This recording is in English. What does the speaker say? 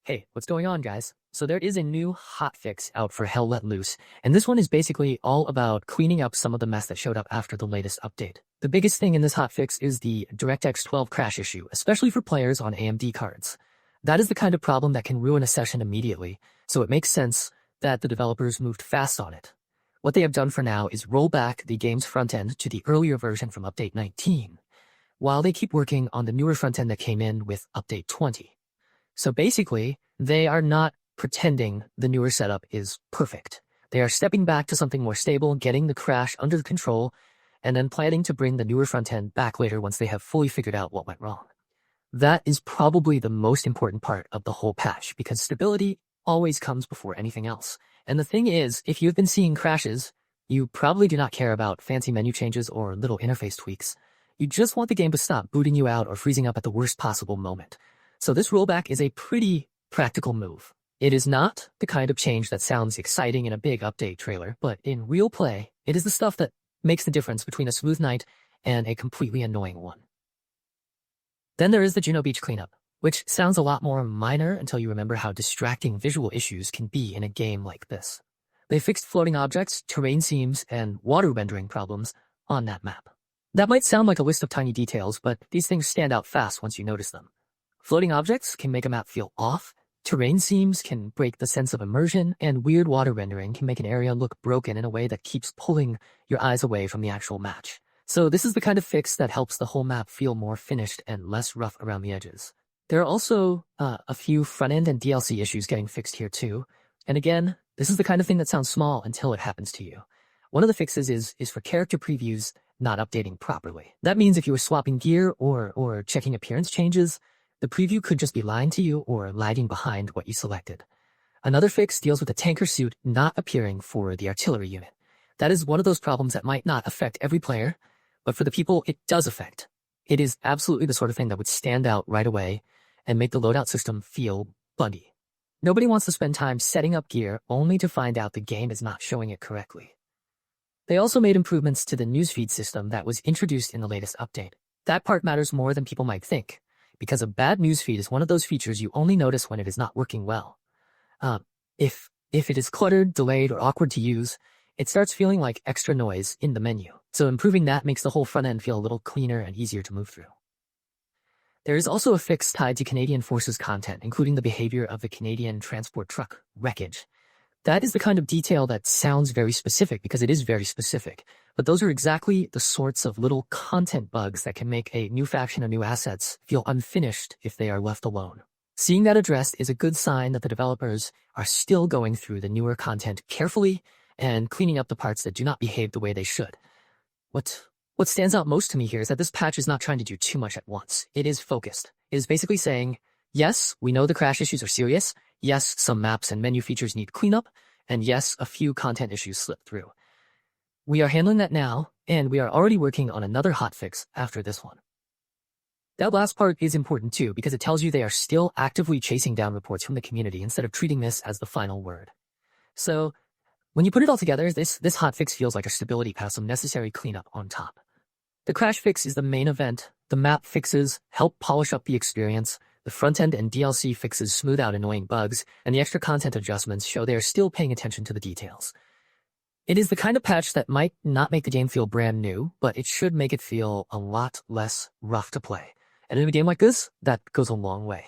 Hey, what's going on, guys? So there is a new hotfix out for Hell Let Loose, and this one is basically all about cleaning up some of the mess that showed up after the latest update. The biggest thing in this hotfix is the DirectX 12 crash issue, especially for players on AMD cards. That is the kind of problem that can ruin a session immediately, so it makes sense that the developers moved fast on it. What they have done for now is roll back the game's frontend to the earlier version from Update 19, while they keep working on the newer frontend that came in with Update 20. So basically, they are not pretending the newer setup is perfect. They are stepping back to something more stable, getting the crash under control, and then planning to bring the newer frontend back later once they have fully figured out what went wrong. That is probably the most important part of the whole patch, because stability always comes before anything else. And the thing is, if you've been seeing crashes, you probably do not care about fancy menu changes or little interface tweaks. You just want the game to stop booting you out or freezing up at the worst possible moment. So this rollback is a pretty practical move. It is not the kind of change that sounds exciting in a big update trailer, but in real play, it is the stuff that makes the difference between a smooth night and a completely annoying one. Then there is the Juno Beach cleanup, which sounds a lot more minor until you remember how distracting visual issues can be in a game like this. They fixed floating objects, terrain seams, and water rendering problems on that map. That might sound like a list of tiny details, but these things stand out fast once you notice them. Floating objects can make a map feel off, terrain seams can break the sense of immersion, and weird water rendering can make an area look broken in a way that keeps pulling your eyes away from the actual match. So this is the kind of fix that helps the whole map feel more finished and less rough around the edges. There are also a few front-end and DLC issues getting fixed here too. And again, this is the kind of thing that sounds small until it happens to you. One of the fixes is for character previews not updating properly. That means if you were swapping gear or checking appearance changes, the preview could just be lying to you or lagging behind what you selected. Another fix deals with the tanker suit not appearing for the artillery unit. That is one of those problems that might not affect every player, but for the people it does affect. It is absolutely the sort of thing that would stand out right away and make the loadout system feel buggy. Nobody wants to spend time setting up gear only to find out the game is not showing it correctly. They also made improvements to the Newsfeed system that was introduced in the latest update. That part matters more than people might think, because a bad newsfeed is one of those features you only notice when it is not working well. If it is cluttered, delayed, or awkward to use, it starts feeling like extra noise in the menu. So improving that makes the whole front end feel a little cleaner and easier to move through. There is also a fix tied to Canadian Forces content, including the behavior of the Canadian transport truck, wreckage. That is the kind of detail that sounds very specific because it is very specific, but those are exactly the sorts of little content bugs that can make a new faction or new assets feel unfinished if they are left alone. Seeing that addressed is a good sign that the developers are still going through the newer content carefully and cleaning up the parts that do not behave the way they should. What stands out most to me here is that this patch is not trying to do too much at once. It is focused. It is basically saying, yes, we know the crash issues are serious. Yes, some maps and menu features need cleanup. And yes, a few content issues slip through. We are handling that now, and we are already working on another hotfix after this one. That last part is important too, because it tells you they are still actively chasing down reports from the community instead of treating this as the final word. So, when you put it all together, this hotfix feels like a stability pass, some necessary cleanup on top. The crash fix is the main event. The map fixes help polish up the experience. The front-end and DLC fixes smooth out annoying bugs, and the extra content adjustments show they are still paying attention to the details. It is the kind of patch that might not make the game feel brand new, but it should make it feel a lot less rough to play. And in a game like this, that goes a long way.